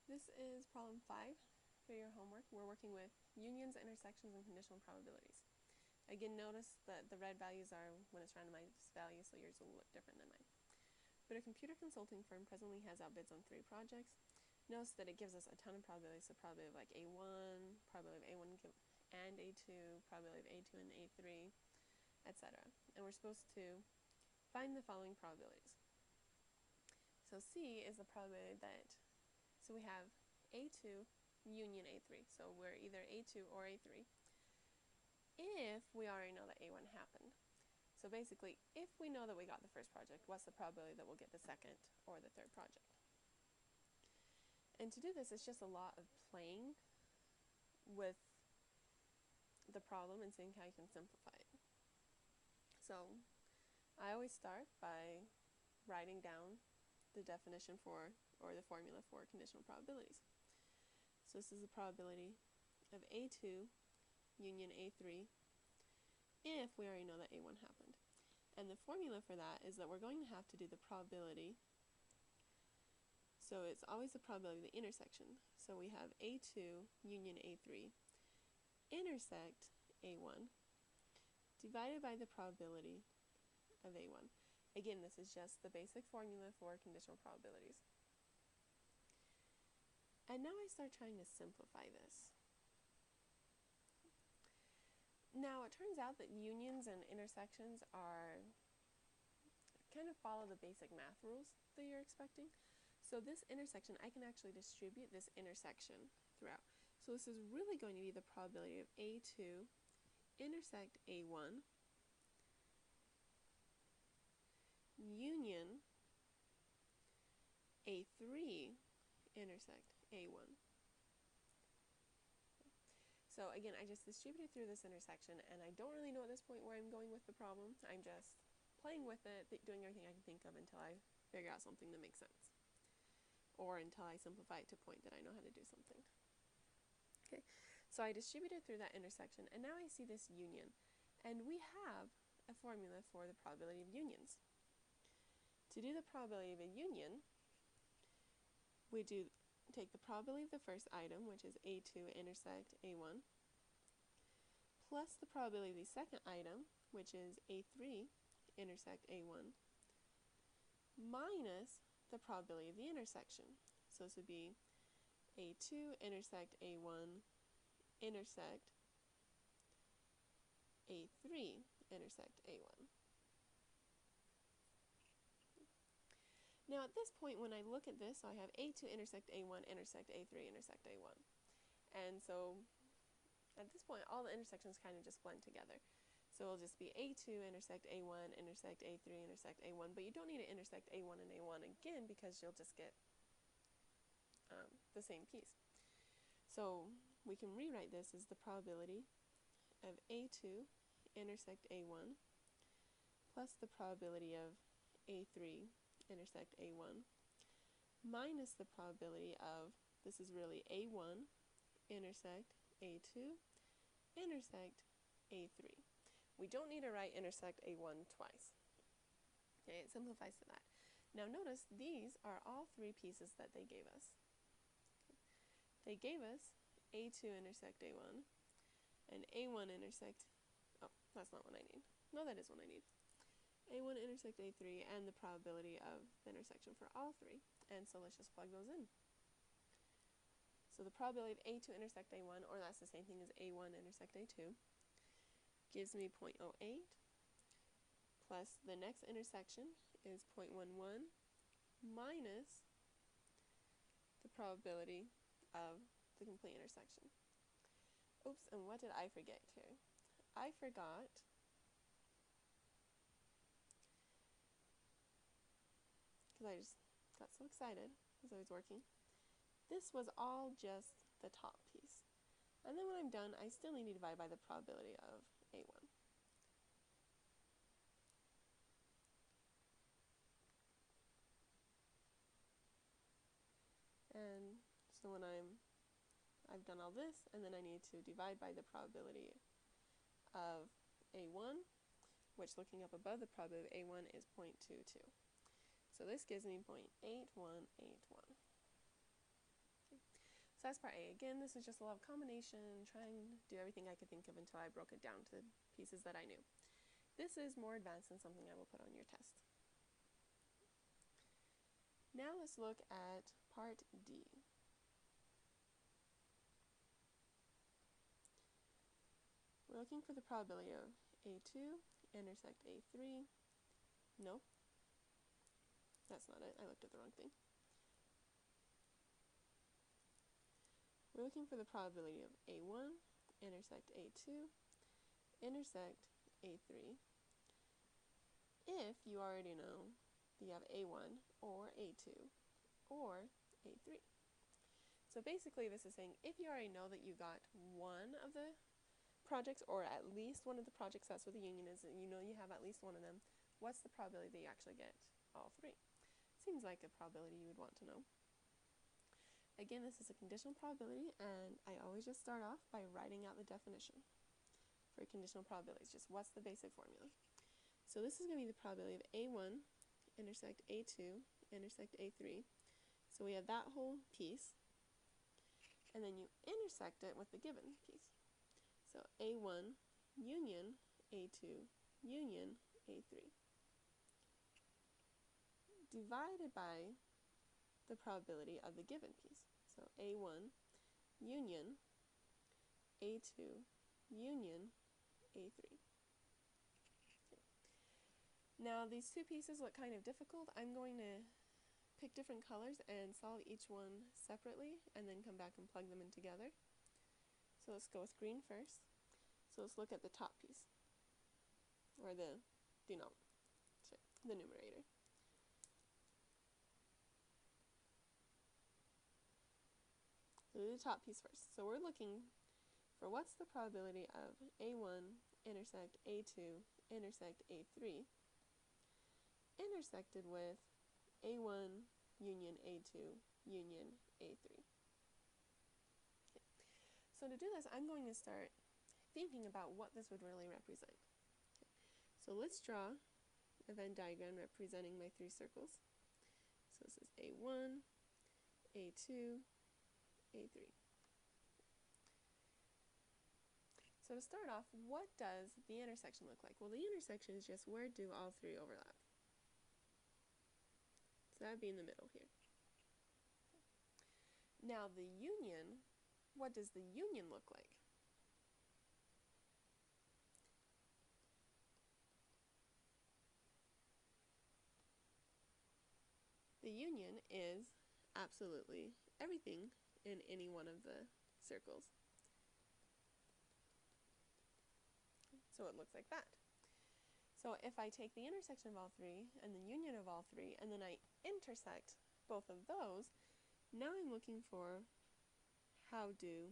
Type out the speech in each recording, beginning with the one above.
This is problem 5 for your homework. We're working with unions, intersections, and conditional probabilities. Again, notice that the red values are when it's randomized values, so yours will look different than mine. But a computer consulting firm presently has outbids on 3 projects. Notice that it gives us a ton of probabilities, so probability of like A1, probability of A1 and A2, probability of A2 and A3, etc. And we're supposed to find the following probabilities. So C is the probability that, so we have A2 union A3, so we're either A2 or A3, if we already know that A1 happened. So basically, if we know that we got the first project, what's the probability that we'll get the second or the third project? And to do this, it's just a lot of playing with the problem and seeing how you can simplify it. So I always start by writing down the definition for, or the formula for, conditional probabilities. So this is the probability of A2 union A3 if we already know that A1 happened. And the formula for that is that we're going to have to do the probability. So it's always the probability of the intersection. So we have A2 union A3 intersect A1 divided by the probability of A1. Again, this is just the basic formula for conditional probabilities. And now I start trying to simplify this. Now it turns out that unions and intersections are kind of follow the basic math rules that you're expecting. So this intersection, I can actually distribute this intersection throughout. So this is really going to be the probability of A2 intersect A1 union A3 intersect A1. So again, I just distributed through this intersection, and I don't really know at this point where I'm going with the problem. I'm just playing with it, doing everything I can think of until I figure out something that makes sense, or until I simplify it to a point that I know how to do something. Okay, so I distributed through that intersection, and now I see this union, and we have a formula for the probability of unions. To do the probability of a union, we take the probability of the first item, which is A2 intersect A1, plus the probability of the second item, which is A3 intersect A1, minus the probability of the intersection. So this would be A2 intersect A1 intersect A3 intersect A1. Now at this point, when I look at this, so I have A2 intersect A1 intersect A3 intersect A1. And so at this point, all the intersections kind of just blend together. So it'll just be A2 intersect A1 intersect A3 intersect A1, but you don't need to intersect A1 and A1 again because you'll just get the same piece. So we can rewrite this as the probability of A2 intersect A1 plus the probability of A3 intersect A1 minus the probability of, this is really A1 intersect A2 intersect A3. We don't need to write intersect A1 twice. Okay, it simplifies to that. Now notice these are all 3 pieces that they gave us. They gave us A2 intersect A1 and A1 intersect, oh, that's not what I need. No, that is what I need. A1 intersect A3 and the probability of the intersection for all 3. And so let's just plug those in. So the probability of A2 intersect A1, or that's the same thing as A1 intersect A2, gives me 0.08, plus the next intersection is 0.11, minus the probability of the complete intersection. Oops, and what did I forget here? I forgot because I just got so excited as I was working. This was all just the top piece. And then when I'm done, I still need to divide by the probability of A1. And so when I've done all this, and then I need to divide by the probability of A1, which looking up above the probability of A1 is 0.22. So this gives me 0.8181. Okay. So that's part A. Again, this is just a lot of combination, trying to do everything I could think of until I broke it down to the pieces that I knew. This is more advanced and something I will put on your test. Now let's look at part D. We're looking for the probability of A2 intersect A3. No, that's not it. I looked at the wrong thing. We're looking for the probability of A1 intersect A2 intersect A3 if you already know that you have A1 or A2 or A3. So basically this is saying if you already know that you got one of the projects or at least one of the projects, that's what the union is, and you know you have at least one of them, what's the probability that you actually get all three? Seems like a probability you would want to know. Again, this is a conditional probability, and I always just start off by writing out the definition for conditional probabilities, just what's the basic formula. So this is going to be the probability of A1 intersect A2 intersect A3. So we have that whole piece, and then you intersect it with the given piece. So A1 union A2 union A3 divided by the probability of the given piece. So A1 union A2 union A3. Okay. Now these two pieces look kind of difficult. I'm going to pick different colors and solve each one separately and then come back and plug them in together. So let's go with green first. So let's look at the top piece, or the numerator. So do the top piece first. So we're looking for what's the probability of A1 intersect A2 intersect A3 intersected with A1 union A2 union A3. Okay. So to do this, I'm going to start thinking about what this would really represent. Okay. So let's draw a Venn diagram representing my three circles. So this is A1, A2, A3. So to start off, what does the intersection look like? Well, the intersection is just where do all three overlap. So that would be in the middle here. Now the union, what does the union look like? The union is absolutely everything in any one of the circles. So it looks like that. So if I take the intersection of all three and the union of all three and then I intersect both of those, now I'm looking for how do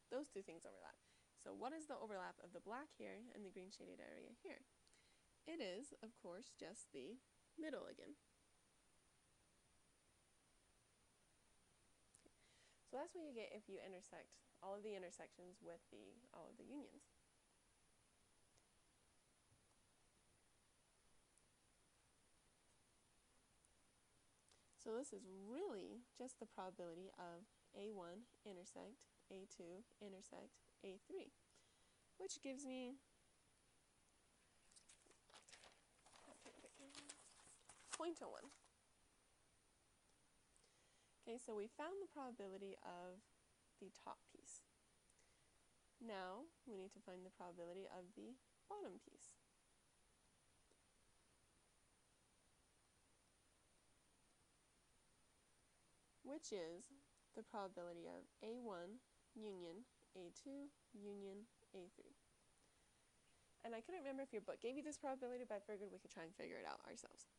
those two things overlap. So what is the overlap of the black here and the green shaded area here? It is, of course, just the middle again. So that's what you get if you intersect all of the intersections with all of the unions. So this is really just the probability of A1 intersect A2 intersect A3, which gives me 0.01. Okay, so we found the probability of the top piece. Now we need to find the probability of the bottom piece. Which is the probability of A1 union A2 union A3. And I couldn't remember if your book gave you this probability, but I figured we could try and figure it out ourselves.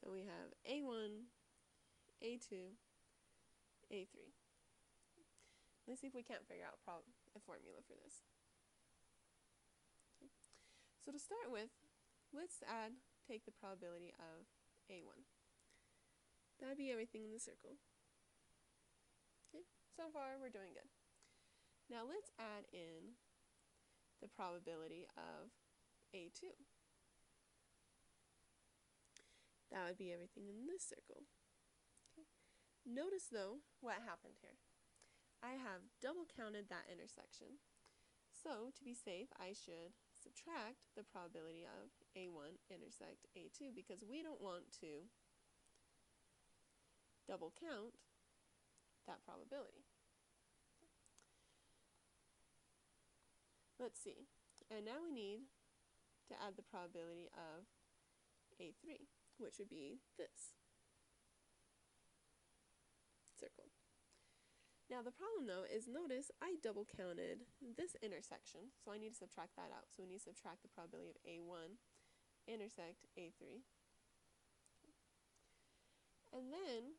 So we have A1, A2, A3. Let's see if we can't figure out a formula for this. Okay. So to start with, let's take the probability of A1. That'd be everything in the circle. Okay, so far we're doing good. Now let's add in the probability of A2. That would be everything in this circle. Okay. Notice though what happened here. I have double counted that intersection. So to be safe, I should subtract the probability of A1 intersect A2 because we don't want to double count that probability. Let's see. And now we need to add the probability of A3, which would be this circle. Now the problem though is, notice I double counted this intersection, so I need to subtract that out. So we need to subtract the probability of A1 intersect A3. And then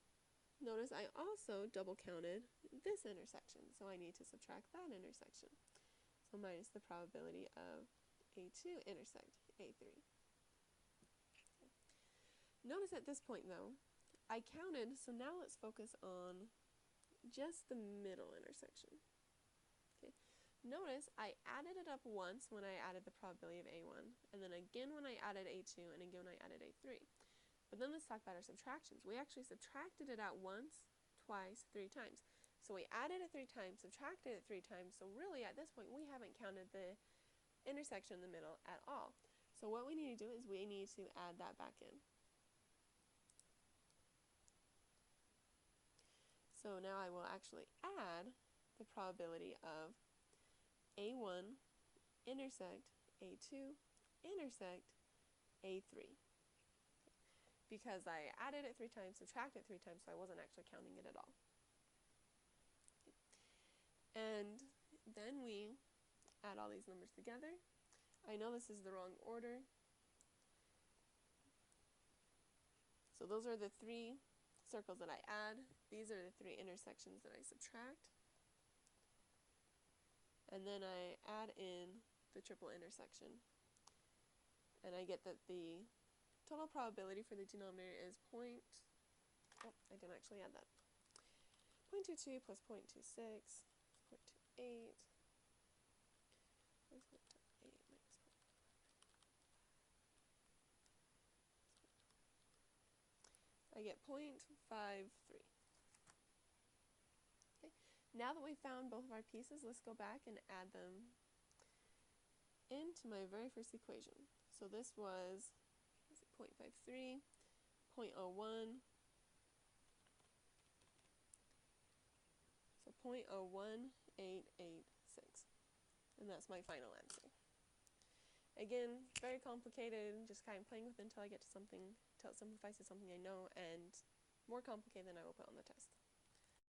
notice I also double counted this intersection, so I need to subtract that intersection. So minus the probability of A2 intersect A3. Okay. Notice at this point though, I counted, so now let's focus on just the middle intersection. Okay. Notice I added it up once when I added the probability of A1, and then again when I added A2, and again when I added A3. But then let's talk about our subtractions. We actually subtracted it out once, twice, 3 times. So we added it 3 times, subtracted it 3 times, so really at this point we haven't counted the intersection in the middle at all. So what we need to do is we need to add that back in. So now I will actually add the probability of A1 intersect A2 intersect A3. Because I added it 3 times, subtracted it 3 times, so I wasn't actually counting it at all. And then we add all these numbers together. I know this is the wrong order. So those are the 3 circles that I add. These are the 3 intersections that I subtract. And then I add in the triple intersection. And I get that the total probability for the denominator is I didn't actually add that. 0.22 plus 0.26, 0.28, plus 0.8 minus 0.5. I get 0.53. Okay. Now that we've found both of our pieces, let's go back and add them into my very first equation. So this was 0.53, 0.01, so 0.01886, and that's my final answer. Again, very complicated, just kind of playing with it until I get to something, until it simplifies to something I know, and more complicated than I will put on the test.